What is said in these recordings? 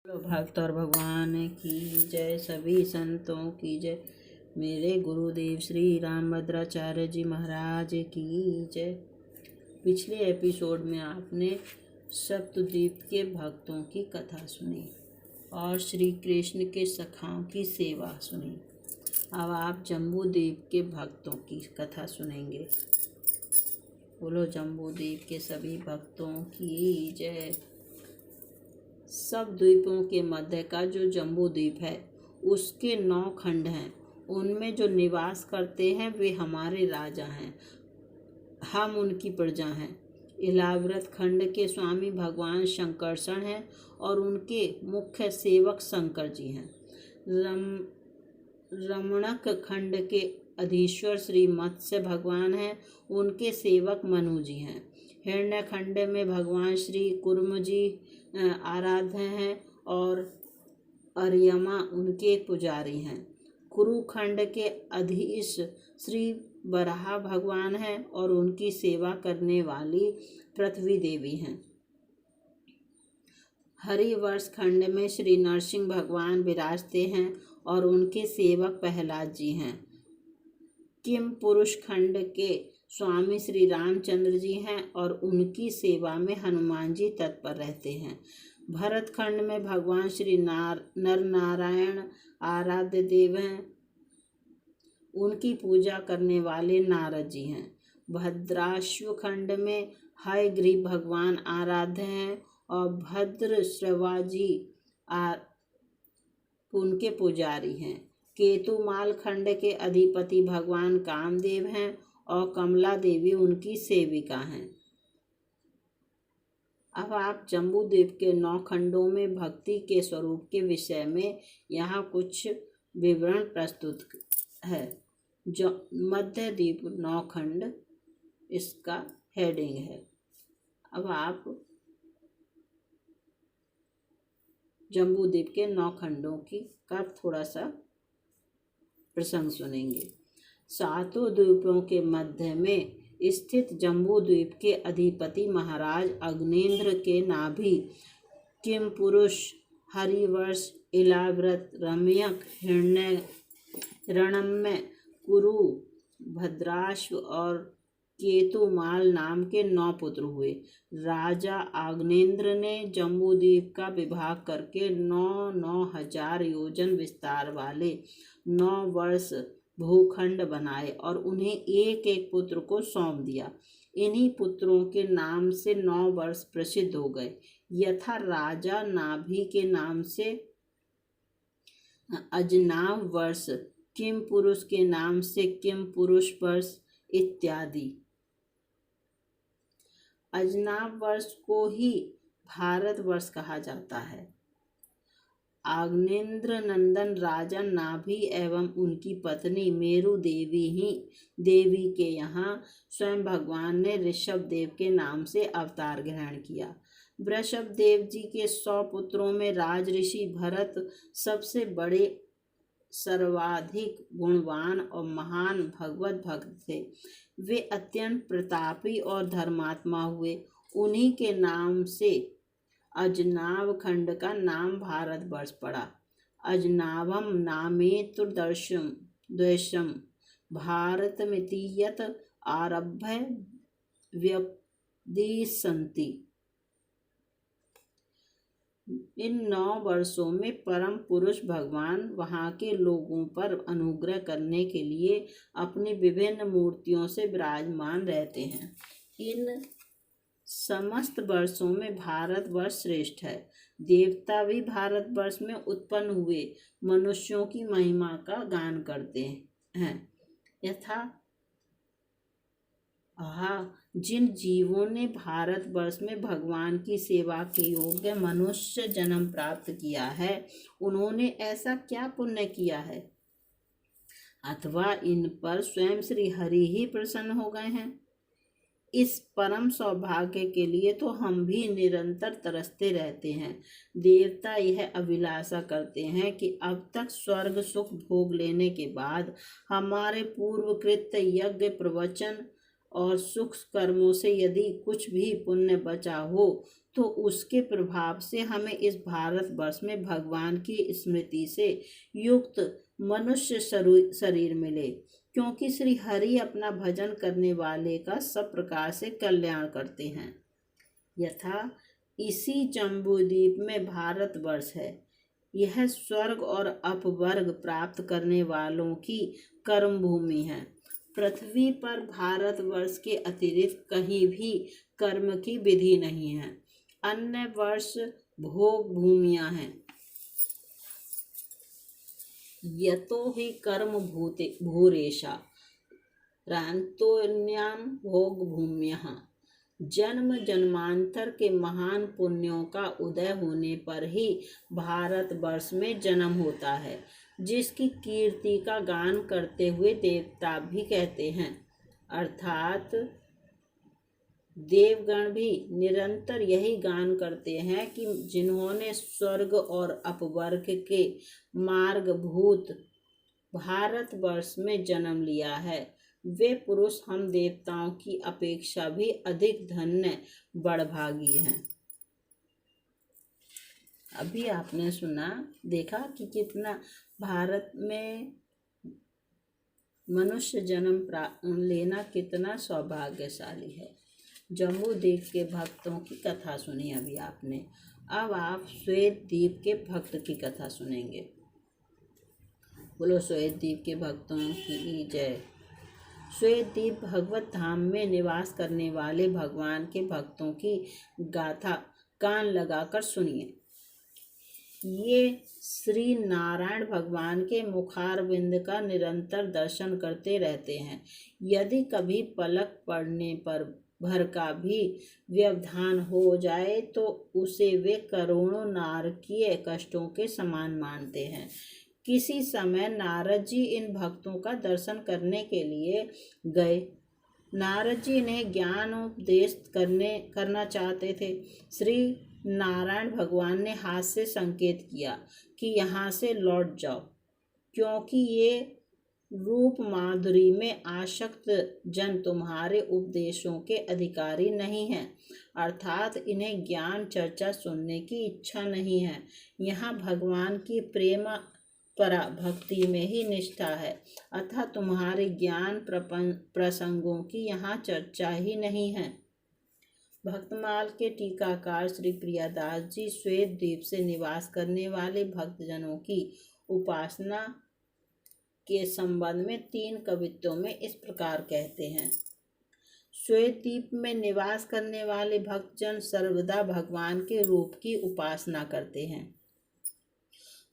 बोलो भक्त और भगवान की जय, सभी संतों की जय। मेरे गुरुदेव श्री रामभद्राचार्य जी महाराज की जय। पिछले एपिसोड में आपने सप्तद्वीप के भक्तों की कथा सुनी और श्री कृष्ण के सखाओं की सेवा सुनी। अब आप जम्बू द्वीप के भक्तों की कथा सुनेंगे। बोलो जम्बू द्वीप के सभी भक्तों की जय। सब द्वीपों के मध्य का जो जम्बू द्वीप है उसके 9 खंड हैं। उनमें जो निवास करते हैं वे हमारे राजा हैं, हम उनकी प्रजा हैं। इलाव्रत खंड के स्वामी भगवान शंकरषण हैं और उनके मुख्य सेवक शंकर जी हैं। रमणक खंड के अधीश्वर श्री मत्स्य भगवान हैं, उनके सेवक मनु जी हैं। हिरण्य खंड में भगवान श्री कुर्म जी आराध्य हैं और अर्यमा उनके पुजारी हैं। कुरुखंड के अधीश श्री बराह भगवान हैं और उनकी सेवा करने वाली पृथ्वी देवी हैं। हरिवर्ष खंड में श्री नरसिंह भगवान विराजते हैं और उनके सेवक प्रहलाद जी हैं। किम पुरुष खंड के स्वामी श्री रामचंद्र जी हैं और उनकी सेवा में हनुमान जी तत्पर रहते हैं। भरत खंड में भगवान श्री नर नारायण आराध्य देव हैं, उनकी पूजा करने वाले नारद जी हैं। भद्राश्व खंड में हयग्रीव भगवान आराध्य हैं और भद्रश्रवा जी उनके पुजारी हैं। केतुमाल खंड के अधिपति भगवान कामदेव हैं और कमला देवी उनकी सेविका हैं। अब आप जम्बू द्वीप के 9 खंडों में भक्ति के स्वरूप के विषय में यहाँ कुछ विवरण प्रस्तुत है। जो मध्य द्वीप 9 खंड इसका हेडिंग है। अब आप जम्बू द्वीप के 9 खंडों का थोड़ा सा प्रसंग सुनेंगे। 7 द्वीपों के मध्य में स्थित जम्बू द्वीप के अधिपति महाराज अग्निन्द्र के नाभि किम पुरुष, हरिवर्ष, इलाव्रत, रम्यक, हिरण्यरणम्य, कुरु, भद्राश्व और केतुमाल नाम के 9 पुत्र हुए। राजा आग्नेन्द्र ने जम्बू द्वीप का विभाग करके 9,000 योजन विस्तार वाले 9 वर्ष भूखंड बनाए और उन्हें एक एक पुत्र को सौंप दिया। इन्हीं पुत्रों के नाम से 9 वर्ष प्रसिद्ध हो गए, यथा राजा नाभि के नाम से अजनाव वर्ष, किम पुरुष के नाम से किम पुरुष वर्ष इत्यादि। अजनाव वर्ष को ही भारत वर्ष कहा जाता है। आग्नेन्द्र नंदन राजा नाभि एवं उनकी पत्नी मेरु देवी के यहाँ स्वयं भगवान ने ऋषभ देव के नाम से अवतार ग्रहण किया। वृषभ देव जी के 100 पुत्रों में राज ऋषि भरत सबसे बड़े, सर्वाधिक गुणवान और महान भगवत भक्त थे। वे अत्यंत प्रतापी और धर्मात्मा हुए। उन्हीं के नाम से अजनाव खंड का नाम भारतवर्ष पड़ा। अजनावम नामेतुर्द्वयम् भारतमिति यत् आरभ्य व्यपदिशन्ति। इन 9 वर्षों में परम पुरुष भगवान वहाँ के लोगों पर अनुग्रह करने के लिए अपनी विभिन्न मूर्तियों से विराजमान रहते हैं। इन समस्त वर्षों में भारतवर्ष श्रेष्ठ है। देवता भी भारतवर्ष में उत्पन्न हुए मनुष्यों की महिमा का गान करते हैं, यथा जिन जीवों ने भारतवर्ष में भगवान की सेवा के योग्य मनुष्य जन्म प्राप्त किया है, उन्होंने ऐसा क्या पुण्य किया है, अथवा इन पर स्वयं श्री हरि ही प्रसन्न हो गए हैं। इस परम सौभाग्य के लिए तो हम भी निरंतर तरसते रहते हैं। देवता यह अभिलाषा करते हैं कि अब तक स्वर्ग सुख भोग लेने के बाद हमारे पूर्वकृत यज्ञ प्रवचन और सुख कर्मों से यदि कुछ भी पुण्य बचा हो तो उसके प्रभाव से हमें इस भारतवर्ष में भगवान की स्मृति से युक्त मनुष्य शरीर मिले, क्योंकि श्री हरि अपना भजन करने वाले का सब प्रकार से कल्याण करते हैं। यथा इसी जम्बूद्वीप में भारतवर्ष है। यह स्वर्ग और अपवर्ग प्राप्त करने वालों की कर्म भूमि है। पृथ्वी पर भारतवर्ष के अतिरिक्त कहीं भी कर्म की विधि नहीं है। अन्य वर्ष भोग भूमियां हैं। यतो हि कर्म भूरेशा रान्तोन्यां भोग भूम्यः। जन्म जन्मांतर के महान पुण्यों का उदय होने पर ही भारतवर्ष में जन्म होता है, जिसकी कीर्ति का गान करते हुए देवता भी कहते हैं, अर्थात देवगण भी निरंतर यही गान करते हैं कि जिन्होंने स्वर्ग और अपवर्ग के मार्गभूत भारतवर्ष में जन्म लिया है, वे पुरुष हम देवताओं की अपेक्षा भी अधिक धन्य बड़भागी हैं। अभी आपने सुना देखा कि कितना भारत में मनुष्य जन्म लेना कितना सौभाग्यशाली है। जम्बूद्वीप के भक्तों की कथा सुनी अभी आपने। अब आप श्वेत द्वीप के भक्त की कथा सुनेंगे। बोलो श्वेत द्वीप के भक्तों की जय। श्वेत द्वीप भगवत धाम में निवास करने वाले भगवान के भक्तों की गाथा कान लगाकर सुनिए। ये श्री नारायण भगवान के मुखारविंद का निरंतर दर्शन करते रहते हैं। यदि कभी पलक पड़ने पर भर का भी व्यवधान हो जाए तो उसे वे करोड़ों नारकीय कष्टों के समान मानते हैं। किसी समय नारद जी इन भक्तों का दर्शन करने के लिए गए। नारद जी ने ज्ञान उपदेश करना चाहते थे। श्री नारायण भगवान ने हाथ से संकेत किया कि यहाँ से लौट जाओ, क्योंकि ये रूप माधुरी में आसक्त जन तुम्हारे उपदेशों के अधिकारी नहीं हैं, अर्थात इन्हें ज्ञान चर्चा सुनने की इच्छा नहीं है। यहाँ भगवान की प्रेम परा भक्ति में ही निष्ठा है, अतः तुम्हारे ज्ञान प्रसंगों की यहाँ चर्चा ही नहीं है। भक्तमाल के टीकाकार श्री प्रियादास जी श्वेत द्वीप से निवास करने वाले भक्तजनों की उपासना के संबंध में 3 कवित्तों में इस प्रकार कहते हैं। श्वेत द्वीप में निवास करने वाले भक्तजन सर्वदा भगवान के रूप की उपासना करते हैं।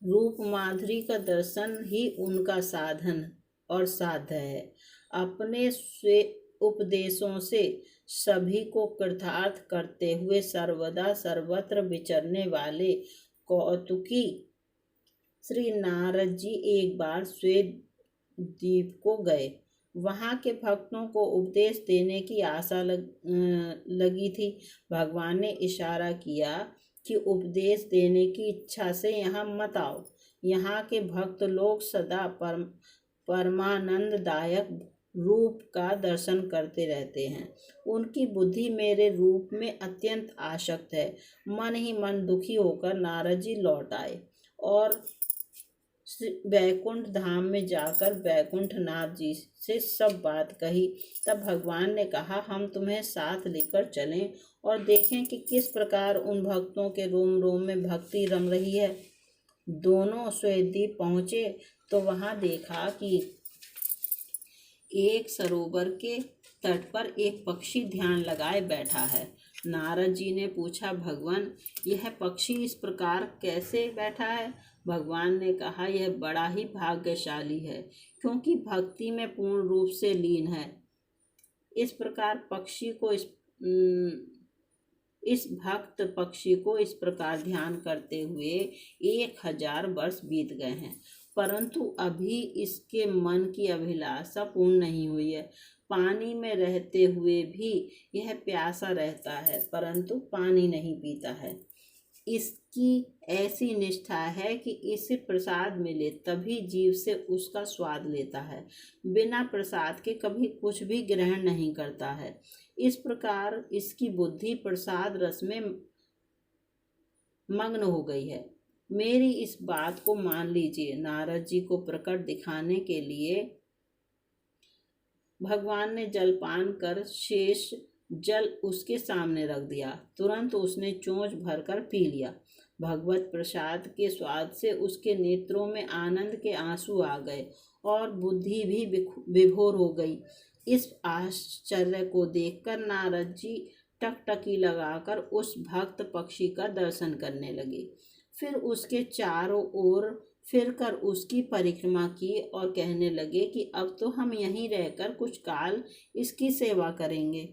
रूप माधुरी का दर्शन ही उनका साधन और साध्य है। अपने उपदेशों से सभी को कृतार्थ करते हुए सर्वदा सर्वत्र विचरने वाले कौतुकी श्री नारद जी एक बार श्वेत द्वीप को गए। वहाँ के भक्तों को उपदेश देने की आशा लगी थी। भगवान ने इशारा किया कि उपदेश देने की इच्छा से यहाँ मत आओ। यहाँ के भक्त लोग सदा परमानंददायक रूप का दर्शन करते रहते हैं। उनकी बुद्धि मेरे रूप में अत्यंत आसक्त है। मन ही मन दुखी होकर नारद जी लौट आए और वैकुंठ धाम में जाकर वैकुंठनाथ जी से सब बात कही। तब भगवान ने कहा, हम तुम्हें साथ लेकर चलें और देखें कि किस प्रकार उन भक्तों के रोम रोम में भक्ति रम रही है। दोनों श्वेतद्वीप पहुँचे तो वहाँ देखा कि एक सरोवर के तट पर एक पक्षी ध्यान लगाए बैठा है। नारद जी ने पूछा, भगवान यह पक्षी इस प्रकार कैसे बैठा है? भगवान ने कहा, यह बड़ा ही भाग्यशाली है, क्योंकि भक्ति में पूर्ण रूप से लीन है। इस प्रकार इस भक्त पक्षी को इस प्रकार ध्यान करते हुए 1000 वर्ष बीत गए हैं, परंतु अभी इसके मन की अभिलाषा पूर्ण नहीं हुई है। पानी में रहते हुए भी यह प्यासा रहता है, परंतु पानी नहीं पीता है। इसकी ऐसी निष्ठा है कि इसे प्रसाद मिले तभी जीव से उसका स्वाद लेता है, बिना प्रसाद के कभी कुछ भी ग्रहण नहीं करता है। इस प्रकार इसकी बुद्धि प्रसाद रस में मग्न हो गई है। मेरी इस बात को मान लीजिए। नारद जी को प्रकट दिखाने के लिए भगवान ने जलपान कर शेष जल उसके सामने रख दिया। तुरंत उसने चोंच भरकर पी लिया। भगवत प्रसाद के स्वाद से उसके नेत्रों में आनंद के आंसू आ गए और बुद्धि भी विभोर हो गई। इस आश्चर्य को देखकर नारद जी टकटकी लगाकर उस भक्त पक्षी का दर्शन करने लगे। फिर उसके चारों ओर फिरकर उसकी परिक्रमा की और कहने लगे कि अब तो हम यहीं रहकर कुछ काल इसकी सेवा करेंगे।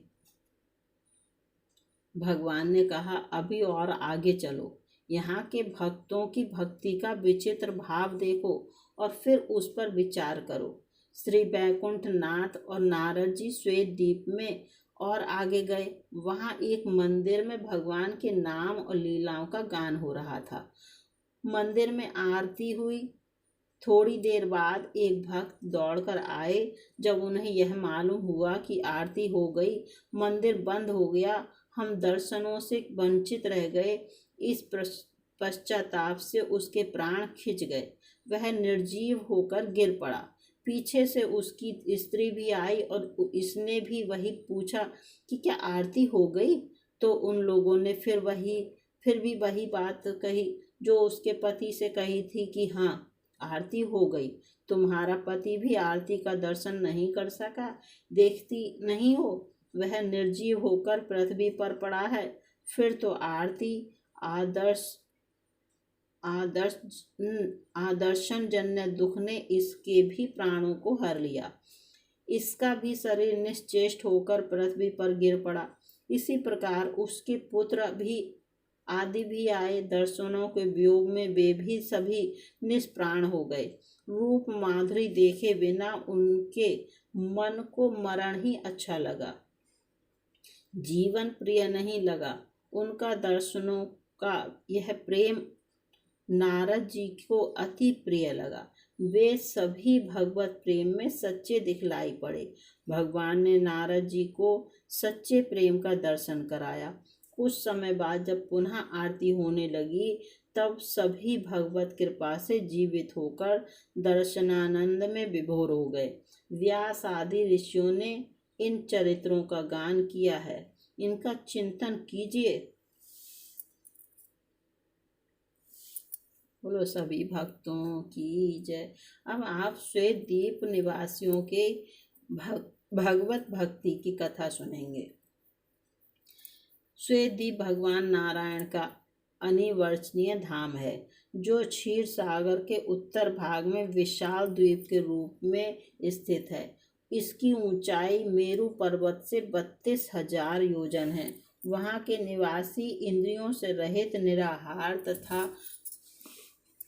भगवान ने कहा, अभी और आगे चलो, यहाँ के भक्तों की भक्ति का विचित्र भाव देखो और फिर उस पर विचार करो। श्री बैकुंठ नाथ और नारद जी श्वेत द्वीप में और आगे गए। वहाँ एक मंदिर में भगवान के नाम और लीलाओं का गान हो रहा था। मंदिर में आरती हुई। थोड़ी देर बाद एक भक्त दौड़कर आए। जब उन्हें यह मालूम हुआ कि आरती हो गई, मंदिर बंद हो गया, हम दर्शनों से वंचित रह गए, इस पश्चाताप से उसके प्राण खिंच गए। वह निर्जीव होकर गिर पड़ा। पीछे से उसकी स्त्री भी आई और इसने भी वही पूछा कि क्या आरती हो गई? तो उन लोगों ने फिर भी वही बात कही जो उसके पति से कही थी कि हाँ, आरती हो गई। तुम्हारा पति भी आरती का दर्शन नहीं कर सका, देखती नहीं हो, वह निर्जीव होकर पृथ्वी पर पड़ा है। फिर तो आरती आदर्शन जन्य दुख ने इसके भी प्राणों को हर लिया। इसका भी शरीर निश्चेष्ट होकर पृथ्वी पर गिर पड़ा। इसी प्रकार उसके पुत्र भी आदि भी आए। दर्शनों के वियोग में वे भी सभी निष्प्राण हो गए। रूप माधुरी देखे बिना उनके मन को मरण ही अच्छा लगा, जीवन प्रिय नहीं लगा। उनका दर्शनों का यह प्रेम नारद जी को अति प्रिय लगा। वे सभी भगवत प्रेम में सच्चे दिखलाई पड़े। भगवान ने नारद जी को सच्चे प्रेम का दर्शन कराया। कुछ समय बाद जब पुनः आरती होने लगी, तब सभी भगवत कृपा से जीवित होकर दर्शनानंद में विभोर हो गए। व्यास आदि ऋषियों ने इन चरित्रों का गान किया है, इनका चिंतन कीजिए। बोलो सभी भक्तों की जय। अब आप श्वेत द्वीप निवासियों के भगवत भक्ति की कथा सुनेंगे। श्वेत द्वीप भगवान नारायण का अनिवर्चनीय धाम है, जो क्षीर सागर के उत्तर भाग में विशाल द्वीप के रूप में स्थित है। इसकी ऊंचाई मेरू पर्वत से 32,000 योजन है। वहाँ के निवासी इंद्रियों से रहित, निराहार तथा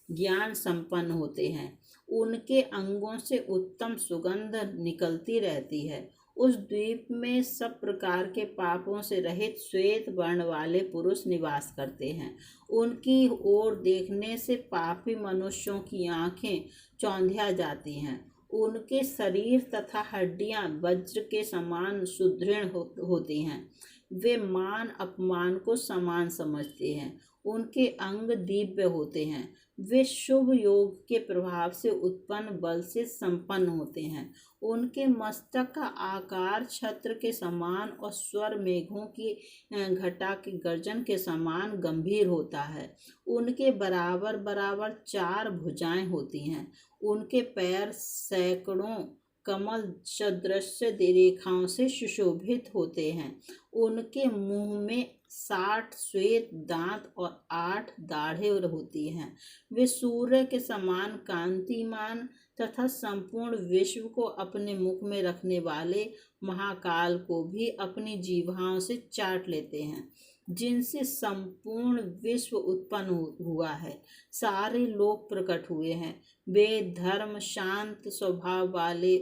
ज्ञान संपन्न होते हैं। उनके अंगों से उत्तम सुगंध निकलती रहती है। उस द्वीप में सब प्रकार के पापों से रहित श्वेत वर्ण वाले पुरुष निवास करते हैं। उनकी ओर देखने से पापी मनुष्यों की आंखें चौंधिया जाती हैं। उनके शरीर तथा हड्डियां वज्र के समान सुदृढ़ होती हैं। वे मान अपमान को समान समझते हैं। उनके अंग दिव्य होते हैं। वे शुभ योग के प्रभाव से उत्पन्न बल से संपन्न होते हैं। उनके मस्तक का आकार छत्र के समान और स्वर मेघों की घटा के गर्जन के समान गंभीर होता है। उनके बराबर बराबर 4 भुजाएं होती हैं। उनके पैर सैकड़ों कमल सदृश रेखाओं से सुशोभित होते हैं। उनके मुंह में 60 श्वेत दांत और 8 दाढ़ें होती हैं। वे सूर्य के समान कांतिमान तथा संपूर्ण विश्व को अपने मुख में रखने वाले महाकाल को भी अपनी जीभाओं से चाट लेते हैं, जिनसे संपूर्ण विश्व उत्पन्न हुआ है। सारे लोग प्रकट हुए हैं। वे धर्म शांत स्वभाव वाले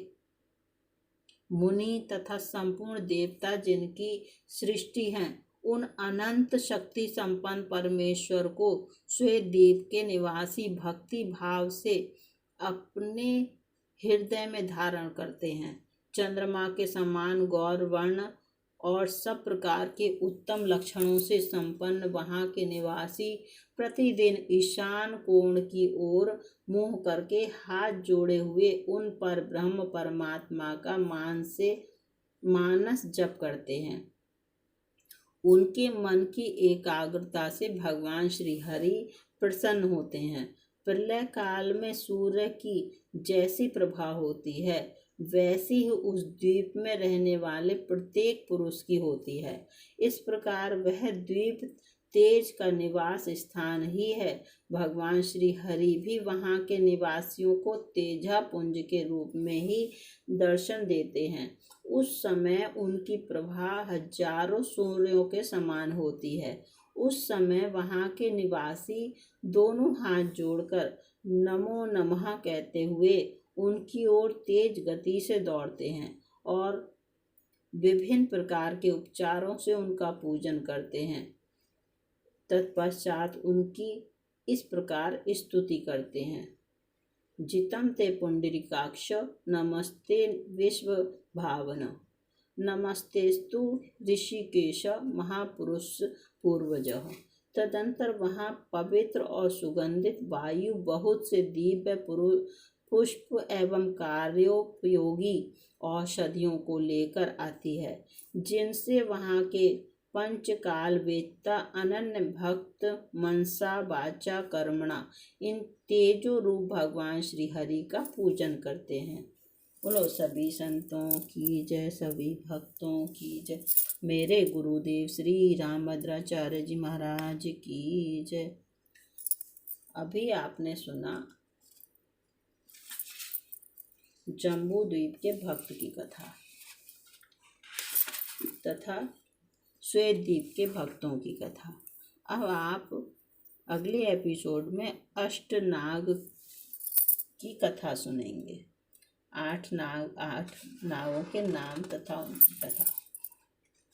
मुनि तथा संपूर्ण देवता जिनकी सृष्टि हैं, उन अनंत शक्ति संपन्न परमेश्वर को श्वेतद्वीप के निवासी भक्ति भाव से अपने हृदय में धारण करते हैं। चंद्रमा के समान गौर वर्ण और सब प्रकार के उत्तम लक्षणों से संपन्न वहाँ के निवासी प्रतिदिन ईशान कोण की ओर मुंह करके हाथ जोड़े हुए उन पर ब्रह्म परमात्मा का मानस जप करते हैं। उनके मन की एकाग्रता से भगवान श्री हरि प्रसन्न होते हैं। प्रलय काल में सूर्य की जैसी प्रभा होती है वैसी ही उस द्वीप में रहने वाले प्रत्येक पुरुष की होती है। इस प्रकार वह द्वीप तेज का निवास स्थान ही है। भगवान श्री हरि भी वहाँ के निवासियों को तेजा पुंज के रूप में ही दर्शन देते हैं। उस समय उनकी प्रभा हजारों सूर्यों के समान होती है। उस समय वहाँ के निवासी दोनों हाथ जोड़कर नमो नमः कहते हुए उनकी ओर तेज गति से दौड़ते हैं और विभिन्न प्रकार के उपचारों से उनका पूजन करते हैं। तत्पश्चात उनकी इस प्रकार स्तुति करते हैं। जितम ते पुंडरीकाक्ष नमस्ते विश्व भावन, नमस्तेस्तु ऋषिकेश महापुरुष पूर्वजः। तदंतर वहाँ पवित्र और सुगंधित वायु बहुत से दिव्य पुष्प एवं कार्योपयोगी औषधियों को लेकर आती है, जिनसे वहाँ के पंचकाल वेत्ता अनन्य भक्त मनसा वाचा कर्मणा इन तेजो रूप भगवान श्री हरि का पूजन करते हैं। बोलो सभी संतों की जय, सभी भक्तों की जय। मेरे गुरुदेव श्री रामभद्राचार्य जी महाराज की जय। अभी आपने सुना जम्बू द्वीप के भक्त की कथा तथा श्वेत द्वीप के भक्तों की कथा। अब आप अगले एपिसोड में अष्टनाग की कथा सुनेंगे। 8 नागों के नाम तथा उनकी कथा।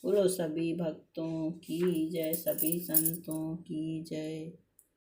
बोलो सभी भक्तों की जय, सभी संतों की जय।